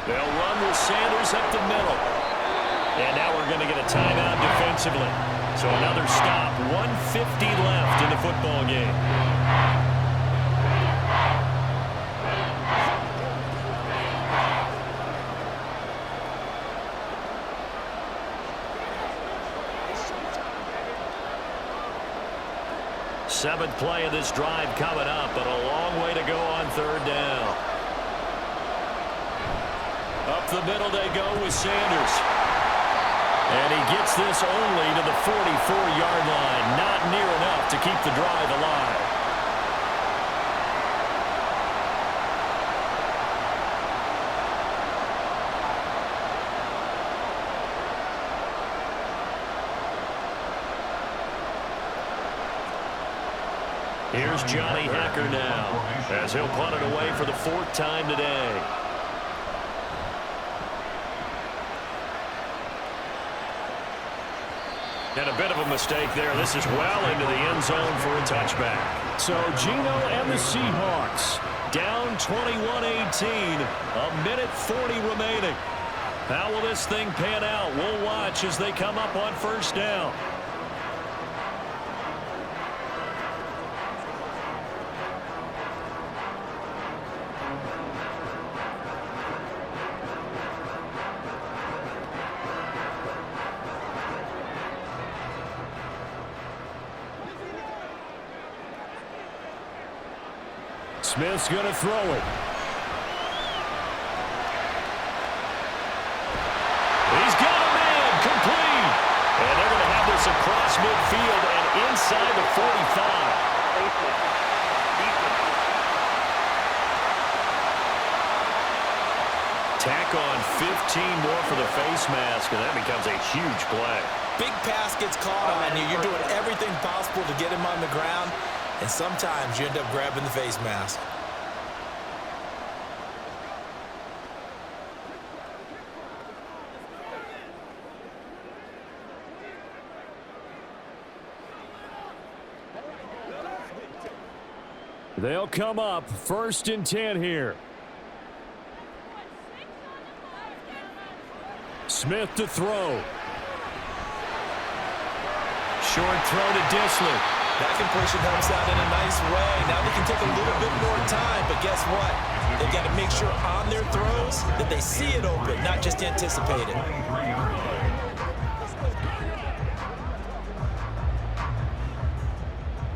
They'll run with Sanders up the middle. And now we're going to get a timeout defensively. So another stop, 1:50 left in the football game. Seventh play of this drive coming up, but a long way to go on 3rd down. Up the middle they go with Sanders. And he gets this only to the 44-yard line. Not near enough to keep the drive alive. Here's Johnny Hacker now as he'll punt it away for the 4th time today. And a bit of a mistake there. This is well into the end zone for a touchback. So Geno and the Seahawks down 21-18. A minute 40 remaining. How will this thing pan out? We'll watch as they come up on 1st down. Smith's going to throw it. across midfield and inside the 45. Tack on 15 more for the face mask, and that becomes a huge play.
Big pass gets caught on you. You're doing everything possible to get him on the ground, and sometimes you end up grabbing the face mask.
They'll come up 1st and 10 here. Smith to throw. Short throw to Disley.
That completion helps out in a nice way. Now they can take a little bit more time, but guess what? They've got to make sure on their throws that they see it open, not just anticipate it.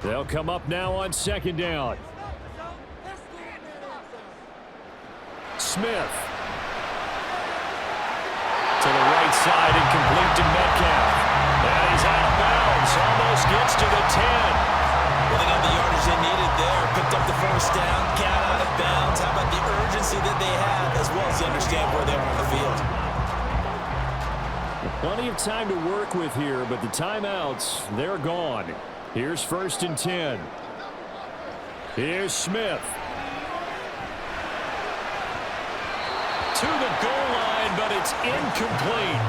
They'll come up now on 2nd down. Smith. To the right side and complete to Metcalf. And he's out of bounds. Almost gets to the 10.
Well, they got the yardage they needed there. Picked up the 1st down. Got out of bounds. How about the urgency that they have, as well as they understand where they are on the field?
Plenty of time to work with here, but the timeouts, they're gone. Here's 1st and 10. Here's Smith. To the goal line, but it's incomplete.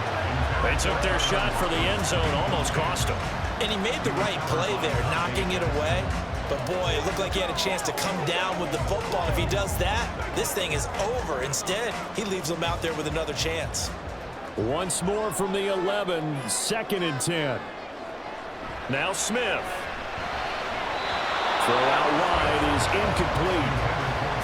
They took their shot for the end zone, almost cost them.
And he made the right play there, knocking it away. But boy, it looked like he had a chance to come down with the football. If he does that, this thing is over. Instead, he leaves them out there with another chance.
Once more from the 11, 2nd and 10. Now Smith. Throw out wide is incomplete.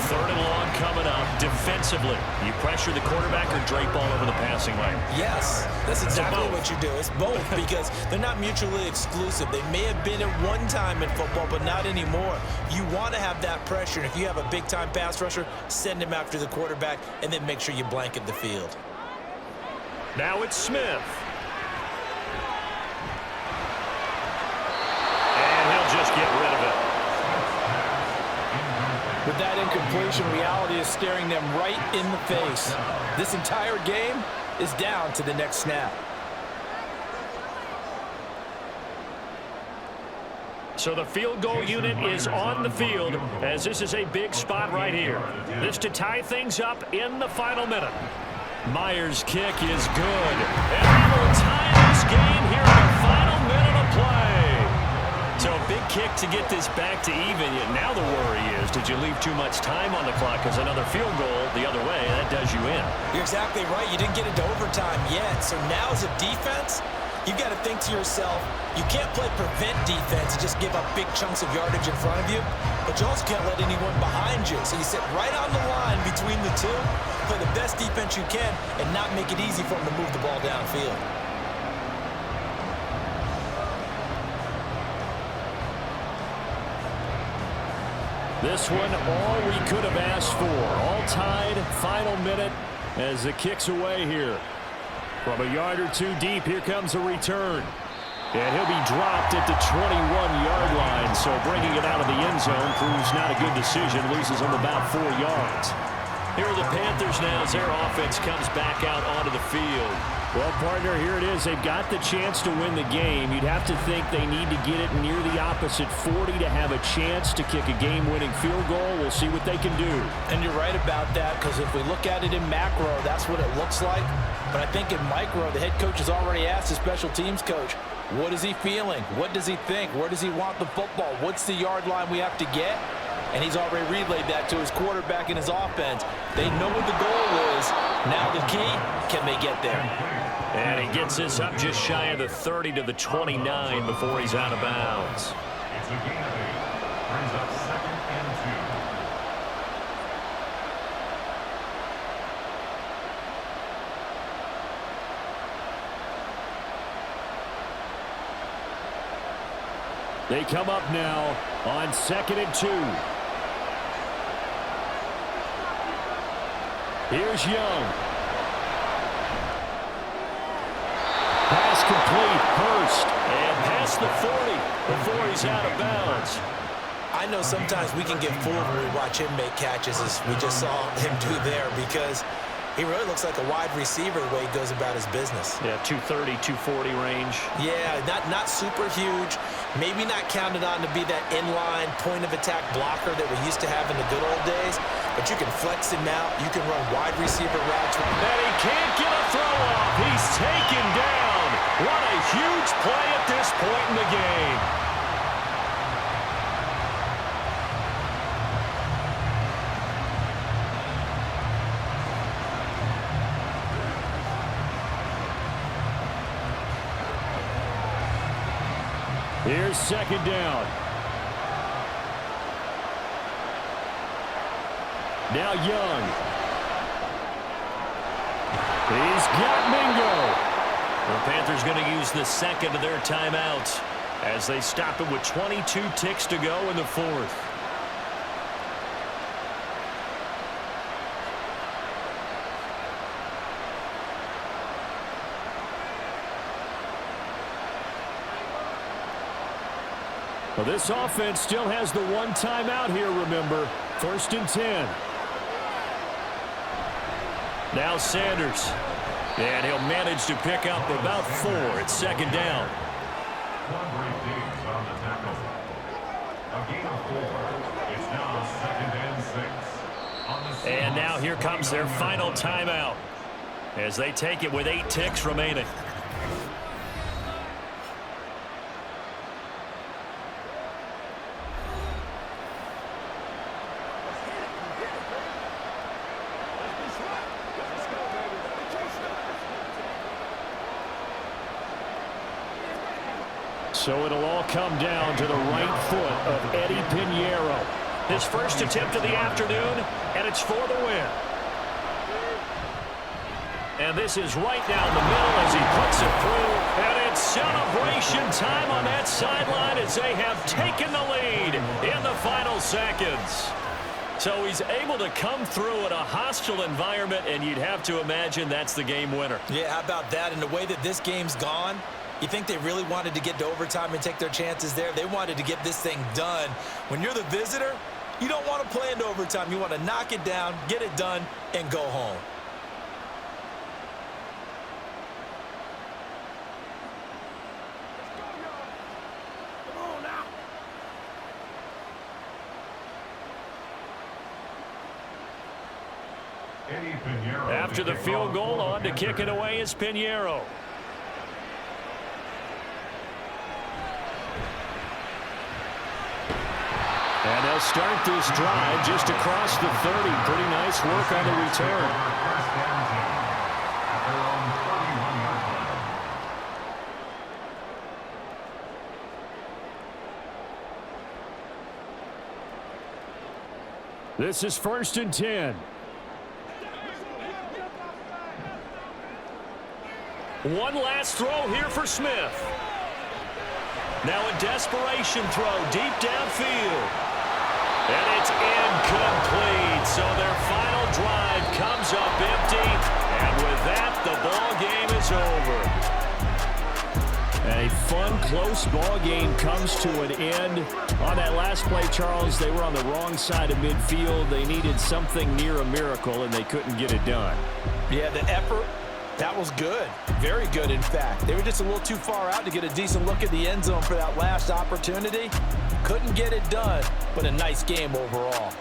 3rd and long coming up. Defensively, you pressure the quarterback or drape all over the passing lane?
Yes, that's exactly what you do. It's both because they're not mutually exclusive. They may have been at one time in football, but not anymore. You want to have that pressure. And if you have a big-time pass rusher, send him after the quarterback and then make sure you blanket the field.
Now it's Smith. Just get rid of it.
With that incompletion, reality is staring them right in the face. This entire game is down to the next snap.
So the field goal unit is on the field as this is a big spot right here. This to tie things up in the final minute. Myers' kick is good. And we will tie this game here in the final minute of play. So a big kick to get this back to even. Now the worry is, did you leave too much time on the clock? Because another field goal the other way, that does you in.
You're exactly right. You didn't get into overtime yet. So now as a defense, you've got to think to yourself, you can't play prevent defense and just give up big chunks of yardage in front of you. But you also can't let anyone behind you. So you sit right on the line between the two, play the best defense you can, and not make it easy for them to move the ball downfield.
This one, all we could have asked for. All tied, final minute as the kick's away here. From a yard or two deep, here comes a return. And he'll be dropped at the 21-yard line, so bringing it out of the end zone proves not a good decision, loses him about 4 yards. Here are the Panthers now as their offense comes back out onto the field. Well, partner, here it is. They've got the chance to win the game. You'd have to think they need to get it near the opposite 40 to have a chance to kick a game-winning field goal. We'll see what they can do.
And you're right about that, because if we look at it in macro, that's what it looks like. But I think in micro, the head coach has already asked the special teams coach, what is he feeling? What does he think? Where does he want the football? What's the yard line we have to get? And he's already relayed that to his quarterback and his offense. They know what the goal is. Now the key, can they get there?
And he gets this up just shy of the 30 to the 29 before he's out of bounds.
It's a gain of 8. Brings up 2nd and 2.
They come up now on 2nd and 2. Here's Young. Pass complete. Hurst. And pass across the 40 before he's out of bounds.
I know sometimes we can get fooled when we watch him make catches, as we just saw him do there, because he really looks like a wide receiver the way he goes about his business.
Yeah, 230, 240 range.
Yeah, not super huge. Maybe not counted on to be that inline point-of-attack blocker that we used to have in the good old days, but you can flex him out. You can run wide receiver routes.
And he can't get a throw off. He's taken down. What a huge play at this point in the game. Here's second down. Now Young. He's got Mingo. The Panthers going to use the second of their timeouts as they stop it with 22 ticks to go in the fourth. Well, this offense still has the one timeout here, remember. 1st and 10. Now Sanders. And he'll manage to pick up about 4 at second down.
One great Diggs on the tackle. A gain of 4. It's now 2nd and 6. On the
And now here comes their final timeout as they take it with 8 ticks remaining. So it'll all come down to the right foot of Eddie Pinheiro. His first attempt of the afternoon, and it's for the win. And this is right down the middle as he puts it through. And it's celebration time on that sideline as they have taken the lead in the final seconds. So he's able to come through in a hostile environment, and you'd have to imagine that's the game winner.
Yeah, how about that? And the way that this game's gone, you think they really wanted to get to overtime and take their chances there? They wanted to get this thing done. When you're the visitor, you don't want to play into overtime. You want to knock it down, get it done, and go home.
After the field goal, on to kick it away is Pinheiro. And they'll start this drive just across the 30. Pretty nice work on the return. This is 1st and 10. One last throw here for Smith. Now a desperation throw deep downfield. And it's incomplete. So their final drive comes up empty. And with that, the ball game is over. A fun, close ball game comes to an end. On that last play, Charles, they were on the wrong side of midfield. They needed something near a miracle, and they couldn't get it done.
Yeah, the effort, that was good. Very good, in fact. They were just a little too far out to get a decent look at the end zone for that last opportunity. Couldn't get it done, but a nice game overall.